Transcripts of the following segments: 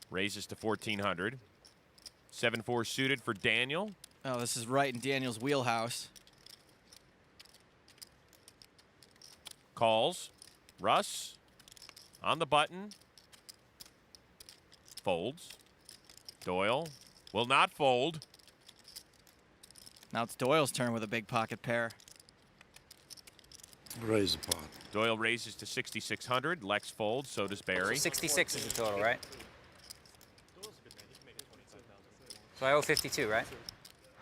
Raises to 1,400. 7-4 suited for Daniel. Oh, this is right in Daniel's wheelhouse. Calls. Russ on the button. Folds. Doyle will not fold. Now it's Doyle's turn with a big pocket pair. Raise the pot. Doyle raises to 6,600. Lex folds. So does Barry. 66 is the total, right? So I owe 52, right?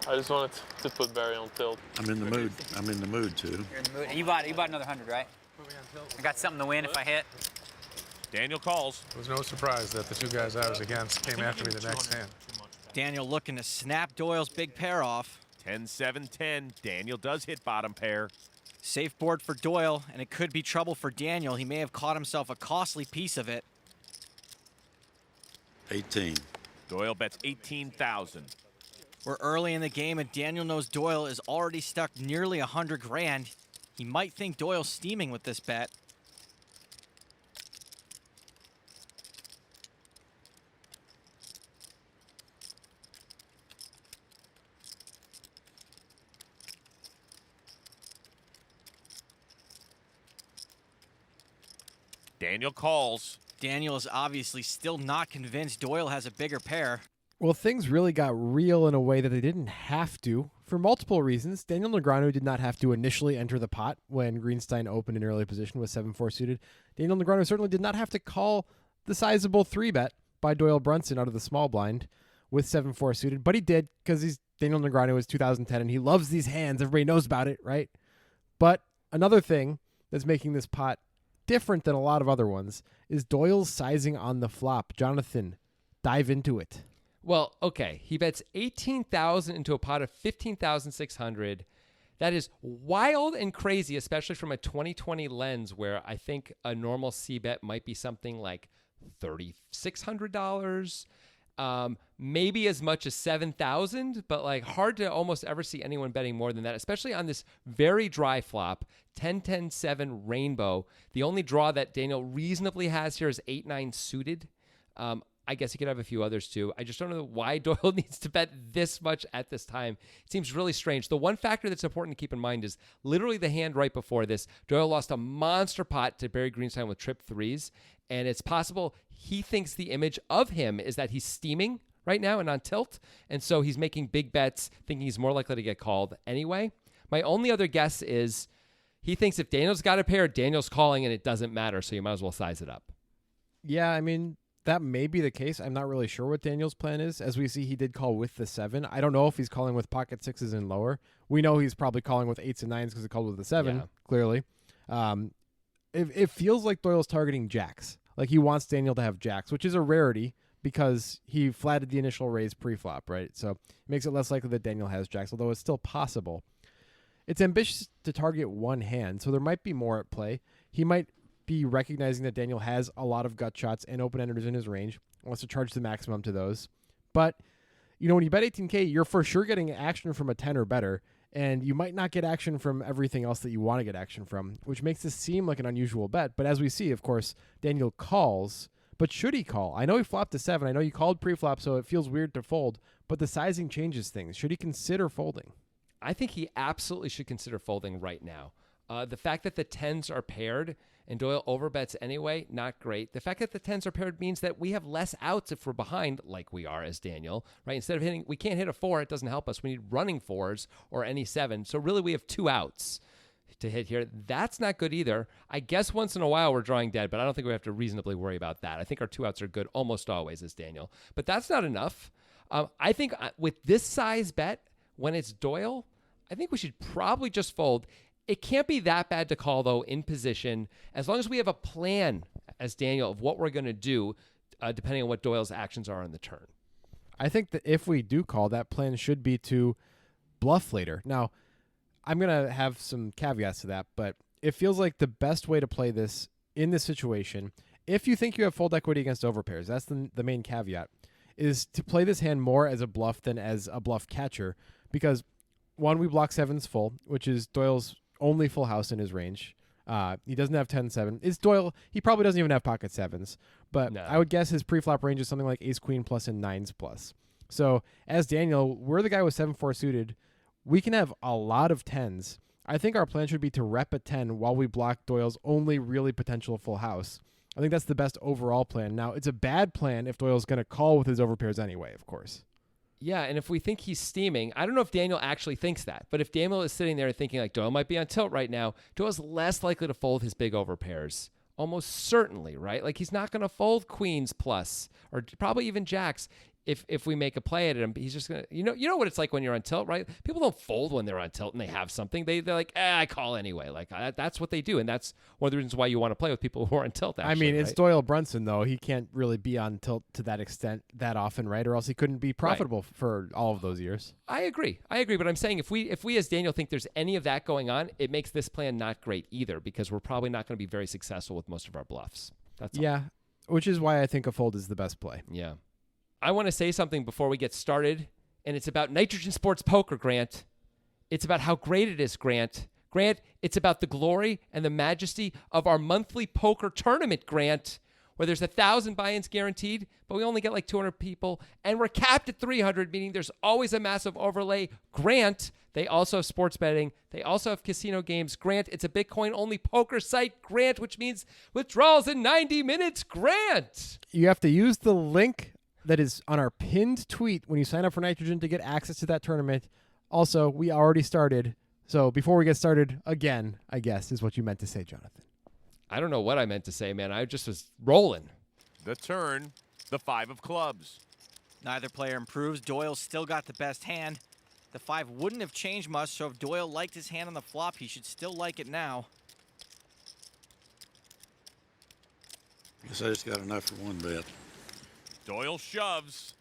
I just wanted to put Barry on tilt. I'm in the mood. I'm in the mood too. You're in the mood. And you bought another 100, right? I got something to win if I hit. Daniel calls. It was no surprise that the two guys I was against came after me the next hand. Daniel looking to snap Doyle's big pair off. 10-7-10. Daniel does hit bottom pair. Safe board for Doyle, and it could be trouble for Daniel. He may have caught himself a costly piece of it. 18. Doyle bets 18,000. We're early in the game, and Daniel knows Doyle is already stuck nearly 100 grand. He might think Doyle's steaming with this bet. Daniel calls. Daniel is obviously still not convinced Doyle has a bigger pair. Well, things really got real in a way that they didn't have to. For multiple reasons, Daniel Negreanu did not have to initially enter the pot when Greenstein opened in early position with 7-4 suited. Daniel Negreanu certainly did not have to call the sizable 3-bet by Doyle Brunson out of the small blind with 7-4 suited, but he did because he's Daniel Negreanu is 2010 and he loves these hands. Everybody knows about it, right? But another thing that's making this pot different than a lot of other ones is Doyle's sizing on the flop. Jonathan, dive into it. Well, okay. He bets 18,000 into a pot of 15,600. That is wild and crazy, especially from a 2020 lens where I think a normal C bet might be something like $3,600, maybe as much as 7,000, but like hard to almost ever see anyone betting more than that, especially on this very dry flop, 10-10-7 rainbow. The only draw that Daniel reasonably has here is 8-9 suited. I guess he could have a few others too. I just don't know why Doyle needs to bet this much at this time. It seems really strange. The one factor that's important to keep in mind is literally the hand right before this. Doyle lost a monster pot to Barry Greenstein with trip threes, and it's possible he thinks the image of him is that he's steaming right now and on tilt, and so he's making big bets, thinking he's more likely to get called anyway. My only other guess is he thinks if Daniel's got a pair, Daniel's calling, and it doesn't matter, so you might as well size it up. Yeah, I mean, that may be the case. I'm not really sure what Daniel's plan is. As we see, he did call with the 7. I don't know if he's calling with pocket 6s and lower. We know he's probably calling with 8s and 9s because he called with the 7, clearly. It feels like Doyle's targeting jacks. Like he wants Daniel to have jacks, which is a rarity because he flatted the initial raise pre-flop, right? So it makes it less likely that Daniel has jacks, although it's still possible. It's ambitious to target one hand, so there might be more at play. He might be recognizing that Daniel has a lot of gut shots and open-enders in his range, wants to charge the maximum to those. But, you know, when you bet 18K, you're for sure getting action from a 10 or better, and you might not get action from everything else that you want to get action from, which makes this seem like an unusual bet. But as we see, of course, Daniel calls, but should he call? I know he flopped to 7. I know he called pre-flop, so it feels weird to fold, but the sizing changes things. Should he consider folding? I think he absolutely should consider folding right now. The fact that the 10s are paired and Doyle overbets anyway, not great. The fact that the 10s are paired means that we have less outs if we're behind, like we are as Daniel, right? Instead of hitting, we can't hit a 4, it doesn't help us. We need running 4s or any 7. So really we have 2 outs to hit here. That's not good either. I guess once in a while we're drawing dead, but I don't think we have to reasonably worry about that. I think our 2 outs are good almost always as Daniel. But that's not enough. I think with this size bet, when it's Doyle, I think we should probably just fold. It can't be that bad to call, though, in position, as long as we have a plan, as Daniel, of what we're going to do, depending on what Doyle's actions are on the turn. I think that if we do call, that plan should be to bluff later. Now, I'm going to have some caveats to that, but it feels like the best way to play this in this situation, if you think you have fold equity against overpairs, that's the main caveat, is to play this hand more as a bluff than as a bluff catcher, because, one, we block 7s full, which is Doyle's only full house in his range. He doesn't have 10-7. It's Doyle. He probably doesn't even have pocket 7s. but No. I would guess his pre-flop range is something like ace queen plus and nines plus. So as Daniel, we're the guy with 7-4 suited. We can have a lot of tens. I think our plan should be to rep a 10 while we block Doyle's only really potential full house. I think that's the best overall plan. Now, it's a bad plan if Doyle's going to call with his overpairs anyway, of course. Yeah, and if we think he's steaming, I don't know if Daniel actually thinks that, but if Daniel is sitting there thinking like Doyle might be on tilt right now, Doyle's less likely to fold his big overpairs. Almost certainly, right? Like he's not going to fold queens plus or probably even jacks if we make a play at him. He's just going to, you know what it's like when you're on tilt, right? People don't fold when they're on tilt and they have something. They're like, I call anyway. Like that's what they do. And that's one of the reasons why you want to play with people who are on tilt, actually, I mean, it's right? Doyle Brunson, though. He can't really be on tilt to that extent that often, right? Or else he couldn't be profitable for all of those years. I agree. But I'm saying if we as Daniel think there's any of that going on, it makes this plan not great either because we're probably not going to be very successful with most of our bluffs. That's all. Yeah, which is why I think a fold is the best play. Yeah. I want to say something before we get started, and it's about Nitrogen Sports Poker, Grant. It's about how great it is, Grant. Grant, it's about the glory and the majesty of our monthly poker tournament, Grant, where there's 1,000 buy-ins guaranteed, but we only get like 200 people, and we're capped at 300, meaning there's always a massive overlay. Grant, they also have sports betting. They also have casino games. Grant, it's a Bitcoin-only poker site, Grant, which means withdrawals in 90 minutes, Grant. You have to use the link that is on our pinned tweet when you sign up for Nitrogen to get access to that tournament. Also, we already started. So before we get started, again, I guess, is what you meant to say, Jonathan. I don't know what I meant to say, man. I just was rolling. The turn, the 5 of clubs. Neither player improves. Doyle still got the best hand. The 5 wouldn't have changed much, so if Doyle liked his hand on the flop, he should still like it now. Guess I just got enough for one bet. Doyle shoves.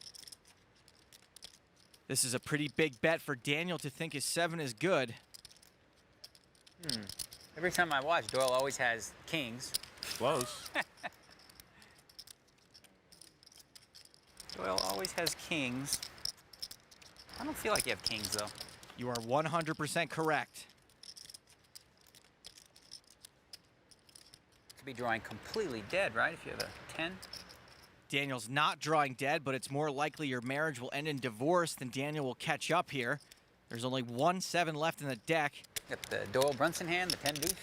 This is a pretty big bet for Daniel to think his 7 is good. Every time I watch, Doyle always has kings. Close. Doyle always has kings. I don't feel like you have kings, though. You are 100% correct. Could be drawing completely dead, right, if you have a 10? Daniel's not drawing dead, but it's more likely your marriage will end in divorce than Daniel will catch up here. There's only 1 7 left in the deck. Got the Doyle Brunson hand, the 10 deuce.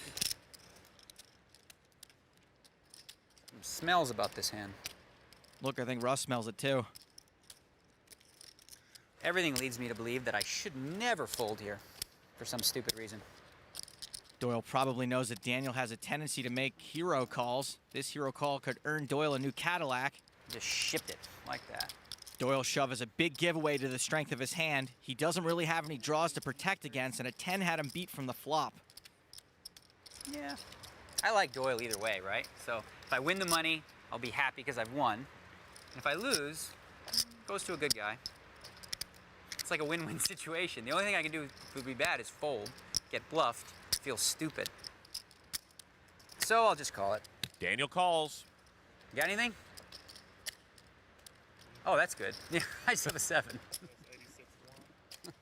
Some smells about this hand. Look, I think Russ smells it too. Everything leads me to believe that I should never fold here for some stupid reason. Doyle probably knows that Daniel has a tendency to make hero calls. This hero call could earn Doyle a new Cadillac. Just shipped it like that. Doyle shove is a big giveaway to the strength of his hand. He doesn't really have any draws to protect against, and a 10 had him beat from the flop. Yeah. I like Doyle either way, right? So if I win the money, I'll be happy because I've won. And if I lose, it goes to a good guy. It's like a win-win situation. The only thing I can do if it would be bad is fold, get bluffed, feel stupid. So I'll just call it. Daniel calls. You got anything? Oh, that's good. Yeah, I just have a 7. Okay.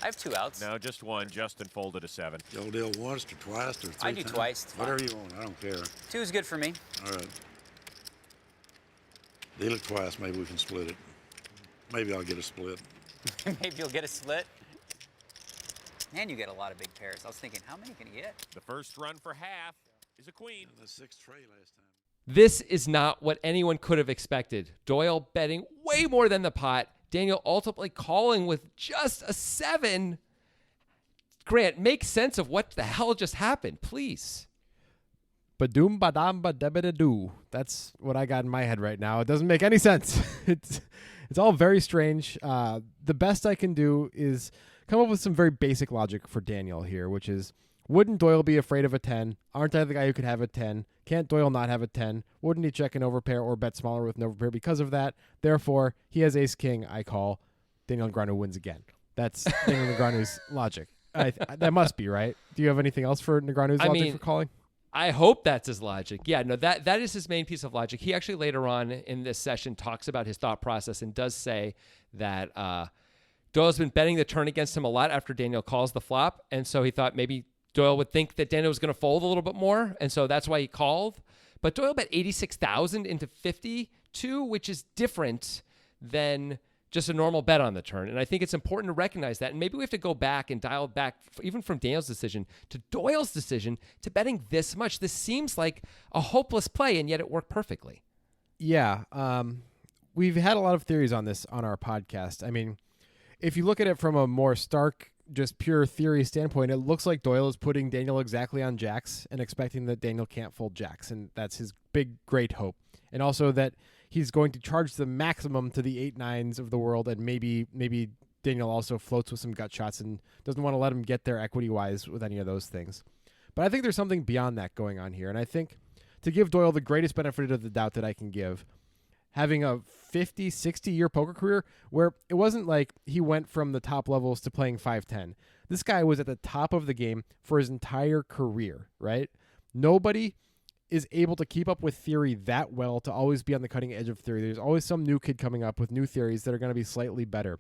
I have 2 outs. No, just one. Justin folded a 7. Y'all deal once or twice or 3 I do times? twice, it's fine. Whatever you want. I don't care. 2 is good for me. All right. Deal it twice. Maybe we can split it. Maybe I'll get a split. Maybe you'll get a split. And you get a lot of big pairs. I was thinking, how many can you get? The first run for half is a queen. The 6 tray last time. This is not what anyone could have expected. Doyle betting way more than the pot. Daniel ultimately calling with just a 7. Grant, make sense of what the hell just happened, please. Ba-doom, ba-dam, ba-da-ba-da-doo. That's what I got in my head right now. It doesn't make any sense. It's all very strange. The best I can do is come up with some very basic logic for Daniel here, which is, wouldn't Doyle be afraid of a 10? Aren't I the guy who could have a 10? Can't Doyle not have a 10? Wouldn't he check an overpair or bet smaller with an overpair because of that? Therefore, he has ace-king. I call. Daniel Negreanu wins again. That's Daniel Negreanu's logic. That must be, right? Do you have anything else for Negreanu's logic for calling? I hope that's his logic. Yeah, no, that is his main piece of logic. He actually later on in this session talks about his thought process and does say that Doyle's been betting the turn against him a lot after Daniel calls the flop, and so he thought maybe Doyle would think that Daniel was going to fold a little bit more, and so that's why he called. But Doyle bet 86,000 into 52, which is different than just a normal bet on the turn. And I think it's important to recognize that. And maybe we have to go back and dial back, even from Daniel's decision to Doyle's decision, to betting this much. This seems like a hopeless play, and yet it worked perfectly. Yeah. We've had a lot of theories on this on our podcast. I mean, if you look at it from a more stark, just pure theory standpoint, it looks like Doyle is putting Daniel exactly on jacks and expecting that Daniel can't fold jacks. And that's his big, great hope. And also that he's going to charge the maximum to the 8-9s of the world, and maybe Daniel also floats with some gut shots and doesn't want to let him get there equity-wise with any of those things. But I think there's something beyond that going on here, and I think to give Doyle the greatest benefit of the doubt that I can give, having a 50, 60-year poker career where it wasn't like he went from the top levels to playing 5-10. This guy was at the top of the game for his entire career, right? Nobody is able to keep up with theory that well to always be on the cutting edge of theory. There's always some new kid coming up with new theories that are going to be slightly better.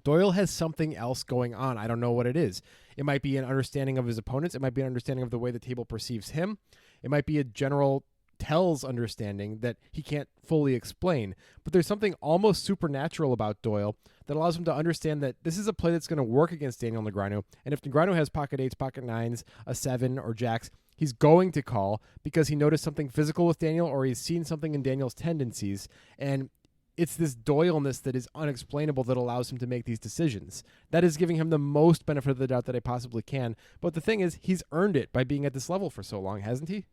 Doyle has something else going on. I don't know what it is. It might be an understanding of his opponents. It might be an understanding of the way the table perceives him. It might be a general tells understanding that he can't fully explain. But there's something almost supernatural about Doyle that allows him to understand that this is a play that's going to work against Daniel Negreanu. And if Negreanu has pocket 8s, pocket 9s, a 7, or jacks, he's going to call because he noticed something physical with Daniel, or he's seen something in Daniel's tendencies. And it's this Doyle-ness that is unexplainable that allows him to make these decisions. That is giving him the most benefit of the doubt that I possibly can. But the thing is, he's earned it by being at this level for so long, hasn't he?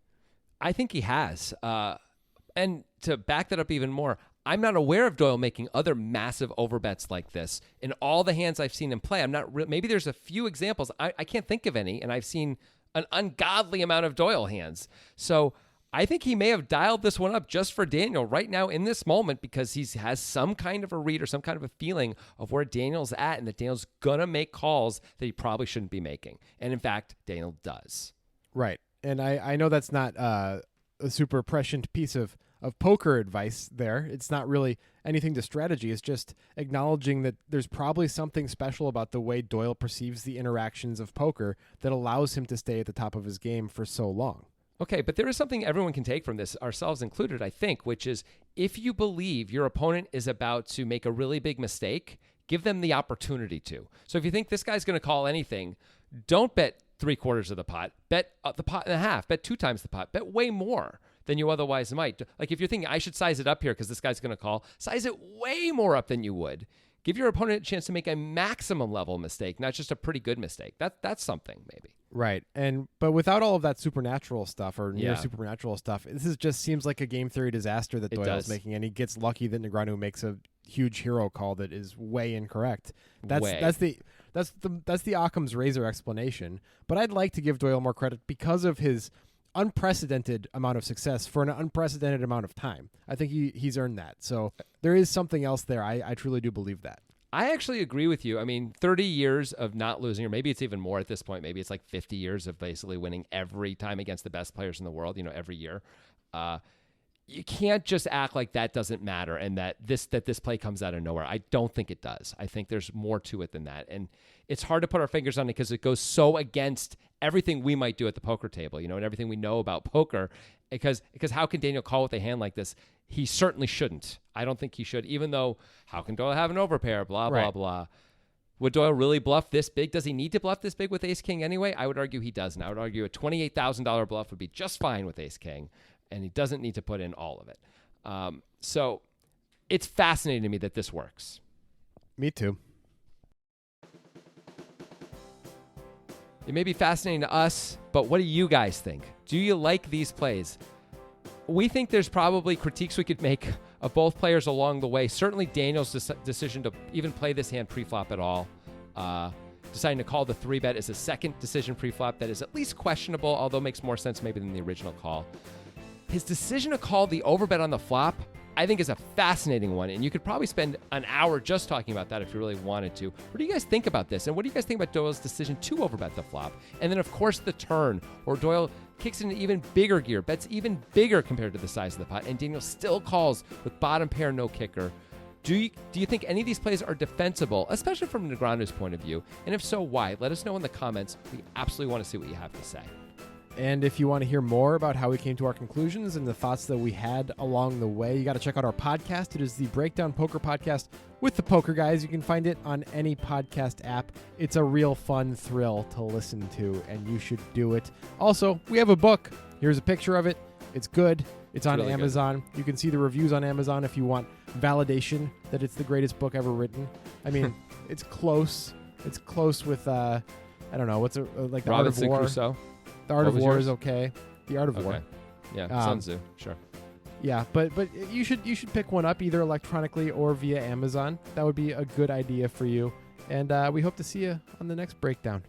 I think he has. And to back that up even more, I'm not aware of Doyle making other massive overbets like this. In all the hands I've seen him play, I'm not. Maybe there's a few examples. I can't think of any, and I've seen an ungodly amount of Doyle hands. So I think he may have dialed this one up just for Daniel right now in this moment because he has some kind of a read or some kind of a feeling of where Daniel's at and that Daniel's going to make calls that he probably shouldn't be making. And in fact, Daniel does. Right. And I know that's not a super prescient piece of poker advice there. It's not really anything to strategy. It's just acknowledging that there's probably something special about the way Doyle perceives the interactions of poker that allows him to stay at the top of his game for so long. Okay, but there is something everyone can take from this, ourselves included, I think, which is if you believe your opponent is about to make a really big mistake, give them the opportunity to. So if you think this guy's going to call anything, don't bet 3/4 of the pot. Bet the pot and a half. Bet 2 times the pot. Bet way more than you otherwise might. Like if you're thinking, I should size it up here because this guy's going to call, size it way more up than you would. Give your opponent a chance to make a maximum level mistake, not just a pretty good mistake. That's something maybe. Right. But without all of that supernatural stuff or near supernatural stuff, just seems like a game theory disaster that Doyle's making, and he gets lucky that Negreanu makes a huge hero call that is way incorrect. That's the Occam's razor explanation. But I'd like to give Doyle more credit because of his unprecedented amount of success for an unprecedented amount of time. I think he's earned that. So there is something else there. I truly do believe that. I actually agree with you. I mean, 30 years of not losing, or maybe it's even more at this point. Maybe it's like 50 years of basically winning every time against the best players in the world, every year. You can't just act like that doesn't matter and that this play comes out of nowhere. I don't think it does. I think there's more to it than that. And it's hard to put our fingers on it because it goes so against everything we might do at the poker table, and everything we know about poker. Because how can Daniel call with a hand like this? He certainly shouldn't. I don't think he should, even though how can Doyle have an overpair, blah, blah, blah. Would Doyle really bluff this big? Does he need to bluff this big with ace-king anyway? I would argue he doesn't. I would argue a $28,000 bluff would be just fine with ace-king, and he doesn't need to put in all of it. So it's fascinating to me that this works. Me too. It may be fascinating to us, but what do you guys think? Do you like these plays? We think there's probably critiques we could make of both players along the way. Certainly Daniel's decision to even play this hand pre-flop at all. Deciding to call the 3-bet is a second decision pre-flop that is at least questionable, although makes more sense maybe than the original call. His decision to call the overbet on the flop, I think, is a fascinating one, and you could probably spend an hour just talking about that if you really wanted to. What do you guys think about this? And what do you guys think about Doyle's decision to overbet the flop? And then, of course, the turn, where Doyle kicks in an even bigger gear, bets even bigger compared to the size of the pot, and Daniel still calls with bottom pair, no kicker. Do you think any of these plays are defensible, especially from Negreanu's point of view? And if so, why? Let us know in the comments. We absolutely want to see what you have to say. And if you want to hear more about how we came to our conclusions and the thoughts that we had along the way, you got to check out our podcast. It is the Breakdown Poker Podcast with the Poker Guys. You can find it on any podcast app. It's a real fun thrill to listen to, and you should do it. Also, we have a book. Here's a picture of it. It's good. It's on really Amazon. You can see the reviews on Amazon if you want validation that it's the greatest book ever written. I mean, it's close. It's close with, I don't know, what's like the Robinson Art of War. Crusoe. The Art What of was War yours? is okay. The Art of War. Okay. Yeah, Sun Um, Tzu. Sure. Yeah, but you should pick one up either electronically or via Amazon. That would be a good idea for you. And we hope to see you on the next breakdown.